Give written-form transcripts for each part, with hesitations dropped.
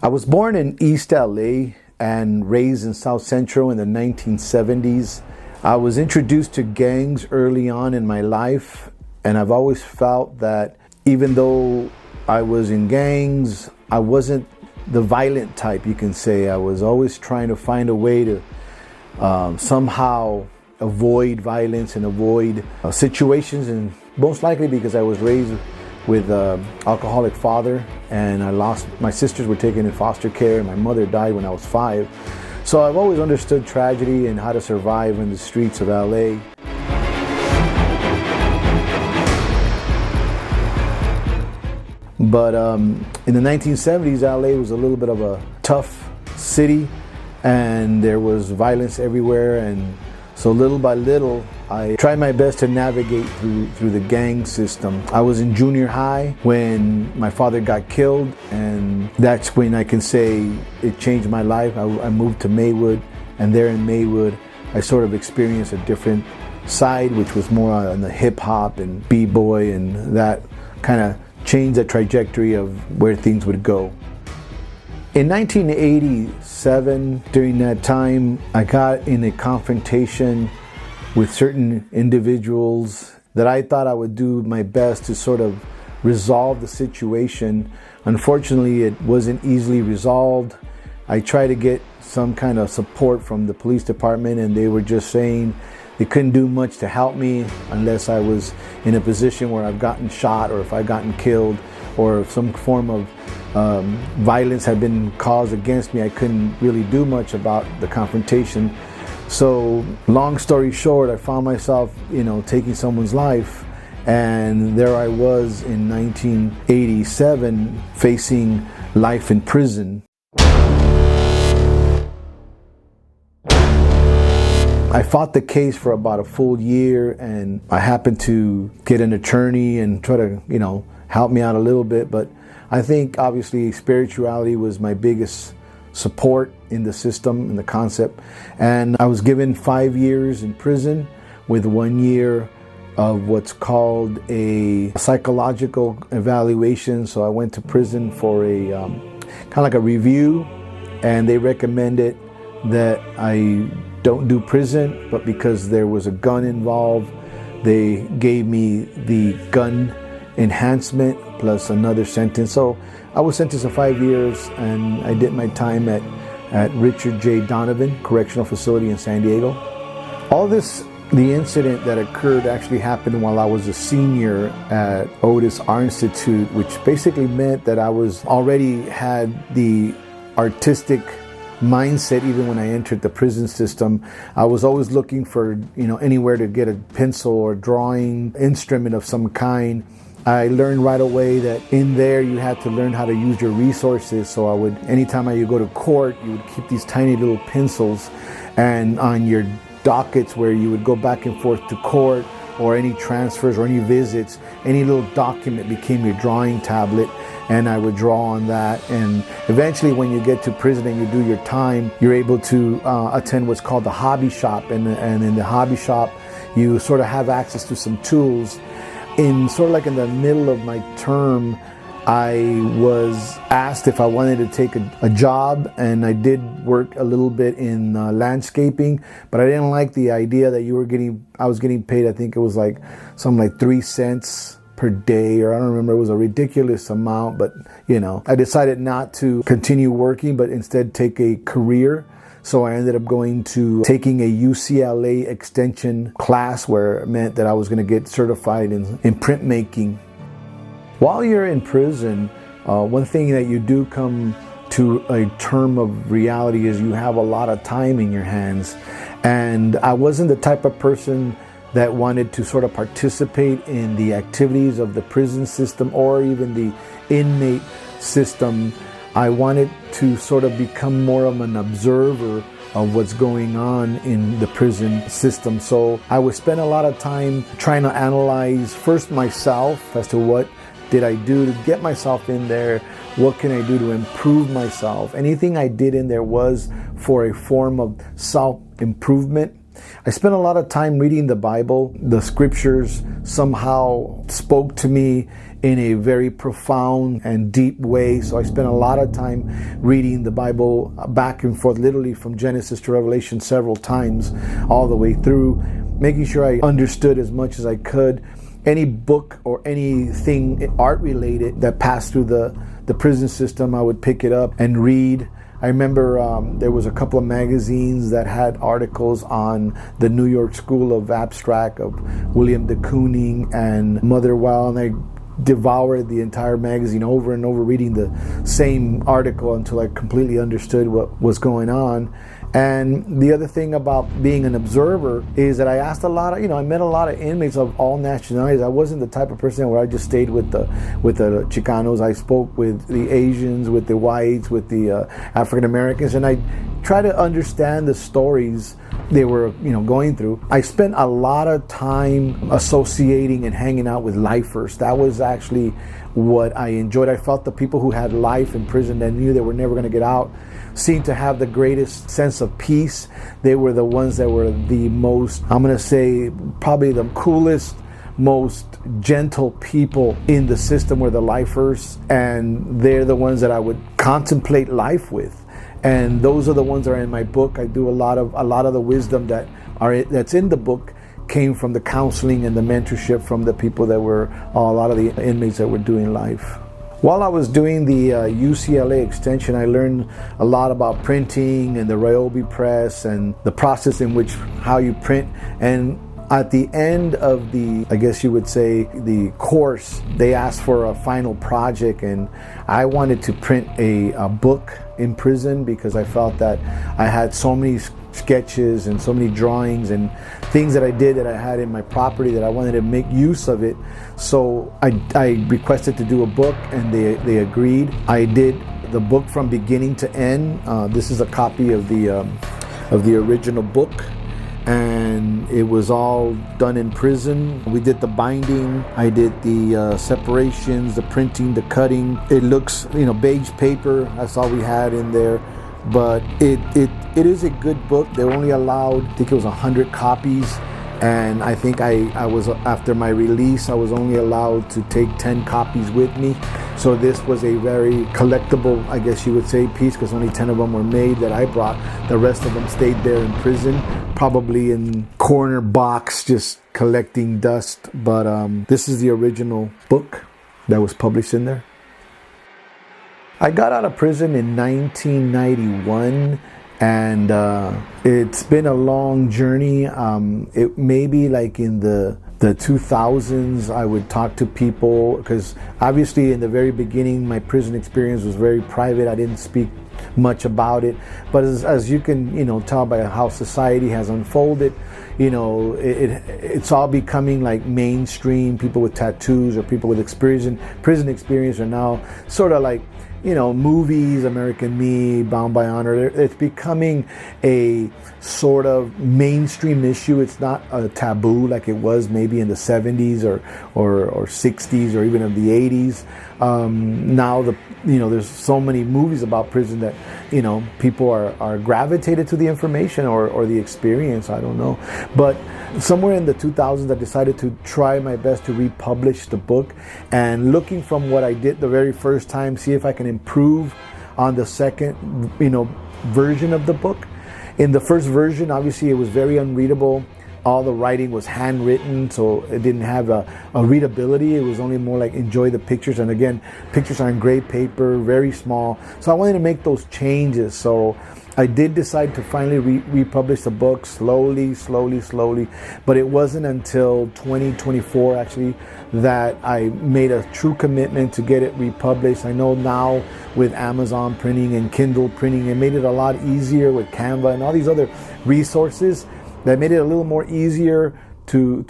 I was born in East LA and raised in South Central in the 1970s. I was introduced to gangs early on in my life, and I've always felt that even though I was in gangs, I wasn't the violent type, you can say. I was always trying to find a way to somehow avoid violence and avoid situations, and most likely because I was raised with an alcoholic father, and my sisters were taken in foster care, and my mother died when I was 5. So I've always understood tragedy and how to survive in the streets of LA. But in the 1970s, LA was a little bit of a tough city, and there was violence everywhere, and so little by little, I tried my best to navigate through the gang system. I was in junior high when my father got killed, and that's when I can say it changed my life. I moved to Maywood, and there in Maywood, I sort of experienced a different side, which was more on the hip hop and b-boy, and that kind of changed the trajectory of where things would go. In 1987, during that time, I got in a confrontation with certain individuals that I thought I would do my best to sort of resolve the situation. Unfortunately, it wasn't easily resolved. I tried to get some kind of support from the police department, and they were just saying they couldn't do much to help me unless I was in a position where I've gotten shot, or if I've gotten killed, or if some form of violence had been caused against me. I couldn't really do much about the confrontation. So long story short, I found myself, taking someone's life, and there I was in 1987 facing life in prison. I fought the case for about a full year, and I happened to get an attorney and try to, help me out a little bit. But I think obviously spirituality was my biggest support in the system and the concept. And I was given 5 years in prison with 1 year of what's called a psychological evaluation. So I went to prison for a kind of like a review, and they recommended that I don't do prison, but because there was a gun involved, they gave me the gun enhancement plus another sentence. So I was sentenced to 5 years, and I did my time at Richard J. Donovan Correctional Facility in San Diego. All this, the incident that occurred actually happened while I was a senior at Otis Art Institute, which basically meant that I already had the artistic mindset. Even when I entered the prison system, I was always looking for anywhere to get a pencil or drawing instrument of some kind. I learned right away that in there you had to learn how to use your resources. So anytime you go to court, you would keep these tiny little pencils, and on your dockets where you would go back and forth to court, or any transfers or any visits, any little document became your drawing tablet, and I would draw on that. And eventually when you get to prison and you do your time, you're able to attend what's called the hobby shop, and in the hobby shop you sort of have access to some tools. In the middle of my term, I was asked if I wanted to take a job, and I did work a little bit in landscaping, but I didn't like the idea that I was getting paid, I think it was something like 3 cents per day, or I don't remember, it was a ridiculous amount, but I decided not to continue working, but instead take a career. So I ended up taking a UCLA extension class, where it meant that I was going to get certified in printmaking. While you're in prison, one thing that you do come to a term of reality is you have a lot of time in your hands. And I wasn't the type of person that wanted to sort of participate in the activities of the prison system or even the inmate system. I wanted to sort of become more of an observer of what's going on in the prison system. So I would spend a lot of time trying to analyze first myself as to what did I do to get myself in there, what can I do to improve myself. Anything I did in there was for a form of self-improvement. I spent a lot of time reading the Bible. The scriptures somehow spoke to me in a very profound and deep way. So I spent a lot of time reading the Bible back and forth, literally from Genesis to Revelation several times, all the way through, making sure I understood as much as I could. Any book or anything art related that passed through the prison system, I would pick it up and read. I remember there was a couple of magazines that had articles on the New York School of Abstract of William de Kooning and Mother Weil, and I devoured the entire magazine over and over, reading the same article until I completely understood what was going on. And the other thing about being an observer is that I asked a lot of, I met a lot of inmates of all nationalities. I wasn't the type of person where I just stayed with the Chicanos. I spoke with the Asians, with the whites, with the African Americans, and I try to understand the stories they were going through. I spent a lot of time associating and hanging out with lifers. That was actually what I enjoyed. I felt the people who had life in prison that knew they were never going to get out seemed to have the greatest sense of peace. They were the ones that were the most, I'm going to say, probably the coolest, most gentle people in the system were the lifers, and they're the ones that I would contemplate life with. And those are the ones that are in my book. I do a lot of the wisdom that's in the book came from the counseling and the mentorship from the people that were a lot of the inmates that were doing life. While I was doing the UCLA extension, I learned a lot about printing and the Ryobi press and the process in which how you print. And at the end of the, I guess you would say, the course, they asked for a final project, and I wanted to print a book in prison because I felt that I had so many sketches and so many drawings and things that I did that I had in my property that I wanted to make use of it. So I requested to do a book, and they agreed. I did the book from beginning to end. This is a copy of the original book, and it was all done in prison. We did the binding, I did the separations, the printing, the cutting. It looks, beige paper, that's all we had in there. But it is a good book. They only allowed, I think it was 100 copies. And I think I was, after my release, I was only allowed to take 10 copies with me. So this was a very collectible, I guess you would say, piece, because only 10 of them were made that I brought. The rest of them stayed there in prison, probably in corner box, just collecting dust. But this is the original book that was published in there. I got out of prison in 1991. And it's been a long journey. It maybe like in the 2000s, I would talk to people, because obviously in the very beginning, my prison experience was very private. I didn't speak much about it. But as you can, tell by how society has unfolded, it's all becoming like mainstream. People with tattoos or people with prison experience are now sort of like, movies, American Me, Bound by Honor. It's becoming a sort of mainstream issue. It's not a taboo like it was maybe in the 70s or 60s or even of the 80s. Now there's so many movies about prison that people are gravitated to the information or the experience. I don't know, but somewhere in the 2000s, I decided to try my best to republish the book, and looking from what I did the very first time, see if I can improve on the second, version of the book. In the first version, obviously, it was very unreadable. All the writing was handwritten, so it didn't have a readability. It was only more like enjoy the pictures. And again, pictures are in gray paper, very small. So I wanted to make those changes. So I did decide to finally republish the book slowly. But it wasn't until 2024 actually that I made a true commitment to get it republished. I know now with Amazon printing and Kindle printing, it made it a lot easier with Canva and all these other resources that made it a little more easier to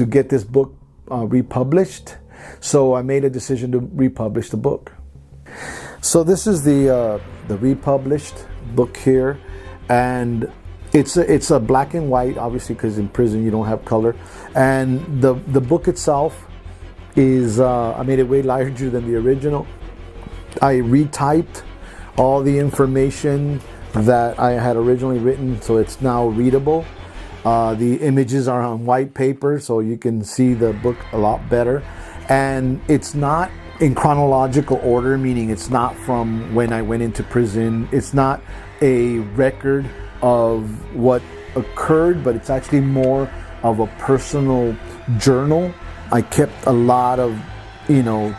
get this book republished. So I made a decision to republish the book. So this is the republished book here, and it's a black and white, obviously, because in prison you don't have color. And the book itself is I made it way larger than the original. I retyped all the information that I had originally written, so it's now readable. The images are on white paper, so you can see the book a lot better. And it's not in chronological order, meaning it's not from when I went into prison. It's not a record of what occurred, but it's actually more of a personal journal. I kept a lot of,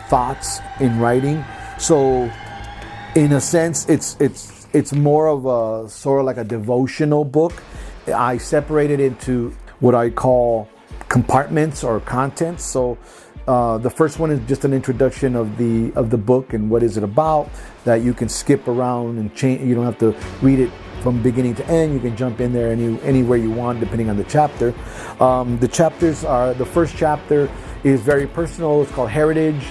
thoughts in writing. So in a sense, it's more of a sort of like a devotional book. I separate it into what I call compartments or contents. So the first one is just an introduction of the book and what is it about, that you can skip around and change. You don't have to read it from beginning to end. You can jump in there anywhere you want, depending on the chapter. The chapters are, the first chapter is very personal. It's called Heritage,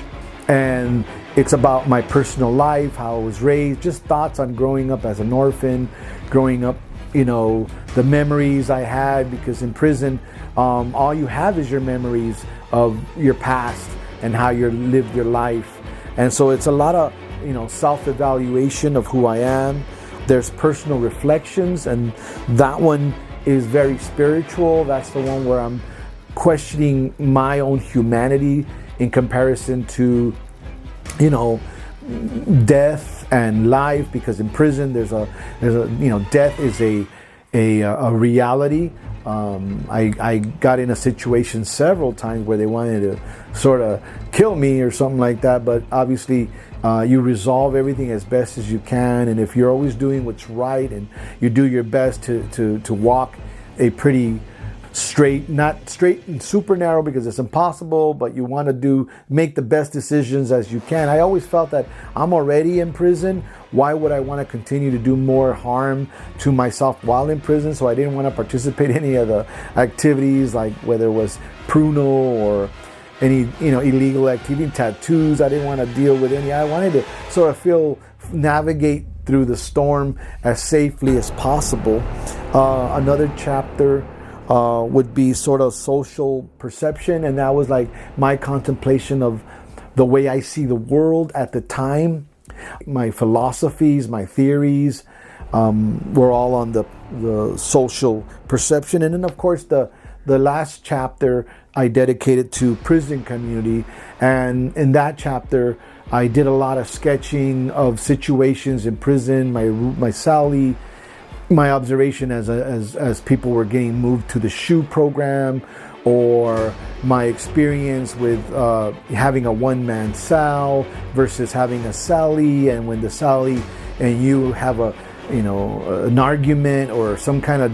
and it's about my personal life, how I was raised, just thoughts on growing up as an orphan, growing up, the memories I had, because in prison, all you have is your memories of your past and how you lived your life. And so it's a lot of, self-evaluation of who I am. There's personal reflections, and that one is very spiritual. That's the one where I'm questioning my own humanity in comparison to, death and life, because in prison there's a death is a reality. I got in a situation several times where they wanted to sort of kill me or something like that, but obviously you resolve everything as best as you can, and if you're always doing what's right and you do your best to walk a pretty straight, not straight and super narrow because it's impossible, but you want to make the best decisions as you can. I always felt that I'm already in prison. Why would I want to continue to do more harm to myself while in prison? So I didn't want to participate in any of the activities, like whether it was pruno or any illegal activity, tattoos. I didn't want to deal with any. I wanted to sort of navigate through the storm as safely as possible. Another chapter would be sort of social perception, and that was like my contemplation of the way I see the world at the time. My philosophies, my theories were all on the social perception. And then of course the last chapter I dedicated to prison community, and in that chapter I did a lot of sketching of situations in prison, my cellie, my observation as people were getting moved to the SHU program, or my experience with having a one-man cell versus having a cellie, and when the cellie and you have an argument or some kind of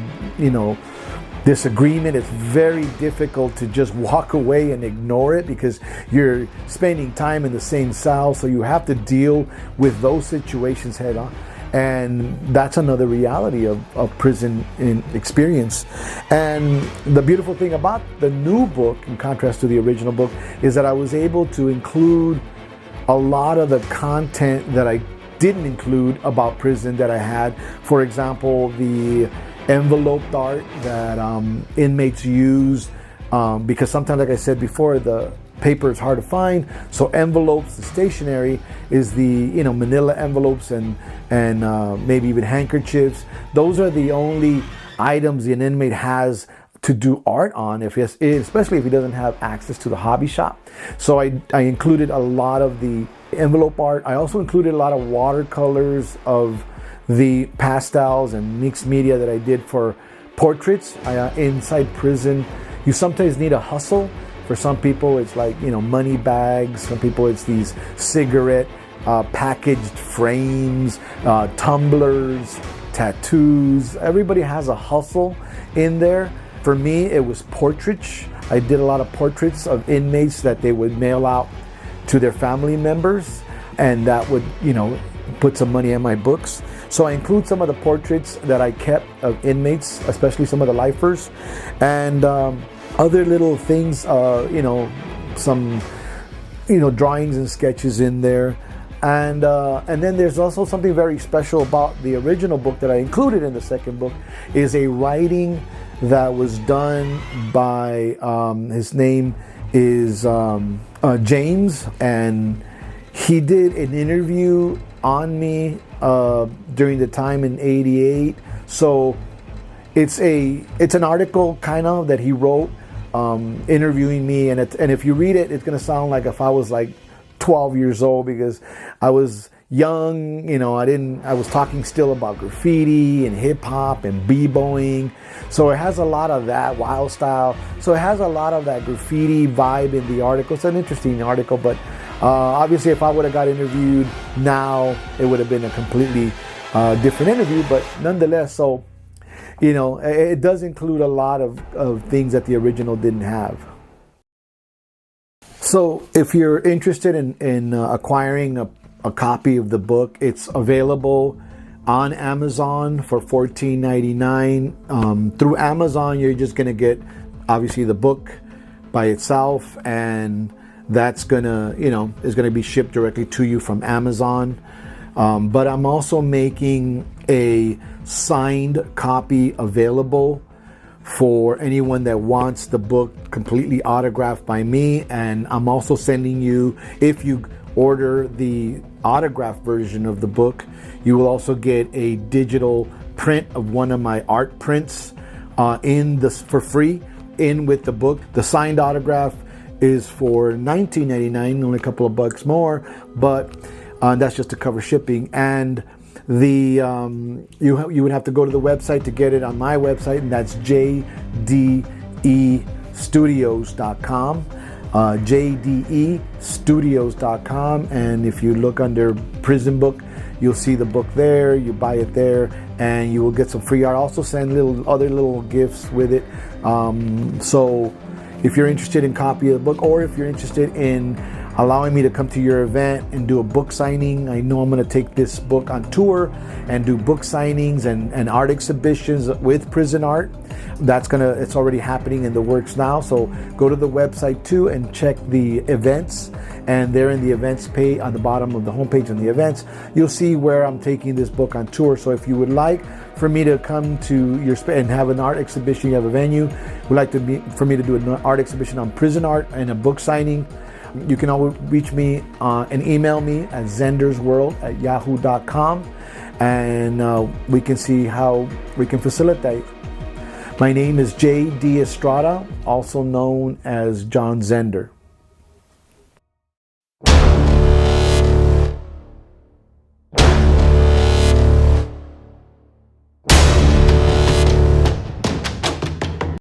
disagreement, it's very difficult to just walk away and ignore it because you're spending time in the same cell, so you have to deal with those situations head on. And that's another reality of prison experience. And the beautiful thing about the new book, in contrast to the original book, is that I was able to include a lot of the content that I didn't include about prison that I had. For example, the enveloped art that inmates use, because sometimes, like I said before, the paper is hard to find, so envelopes, the stationery, is the manila envelopes and maybe even handkerchiefs. Those are the only items an inmate has to do art on, especially if he doesn't have access to the hobby shop. So I included a lot of the envelope art. I also included a lot of watercolors of the pastels and mixed media that I did for portraits. Inside prison, you sometimes need a hustle. For some people, it's like, money bags. Some people, it's these cigarette packaged frames, tumblers, tattoos. Everybody has a hustle in there. For me, it was portraits. I did a lot of portraits of inmates that they would mail out to their family members, and that would, put some money in my books. So I include some of the portraits that I kept of inmates, especially some of the lifers, and other little things, some, drawings and sketches in there. And then there's also something very special about the original book that I included in the second book, is a writing that was done by, his name is James, and he did an interview on me during the time in '88. So it's an article kind of that he wrote, interviewing me, and if you read it, it's gonna sound like if I was like 12 years old, because I was young, I was talking still about graffiti and hip hop and b-boying. So it has a lot of that wild style. So it has a lot of that graffiti vibe in the article. It's an interesting article, but obviously if I would have got interviewed now, it would have been a completely different interview, but nonetheless, so, it does include a lot of things that the original didn't have. So if you're interested in acquiring a copy of the book, it's available on Amazon for $14.99. Through Amazon, you're just going to get, obviously, the book by itself, and that's going to, is going to be shipped directly to you from Amazon. But I'm also making a signed copy available for anyone that wants the book completely autographed by me. And I'm also sending you, if you order the autographed version of the book, you will also get a digital print of one of my art prints for free with the book. The signed autograph is for $19.99, only a couple of bucks more, but that's just to cover shipping. And you would have to go to the website to get it on my website, and that's jdestudios.com. jdestudios.com, and if you look under prison book, you'll see the book there. You buy it there and you will get some free art. I also send other little gifts with it. So if you're interested in a copy of the book, or if you're interested in allowing me to come to your event and do a book signing, I know I'm going to take this book on tour and do book signings and art exhibitions with prison art. It's already happening in the works now. So go to the website too and check the events. And there in the events page, on the bottom of the homepage on the events, you'll see where I'm taking this book on tour. So if you would like for me to come to your and have an art exhibition, you have a venue, would like for me to do an art exhibition on prison art and a book signing, you can always reach me and email me at zendersworld@yahoo.com, and we can see how we can facilitate. My name is JD Estrada, also known as John Zender.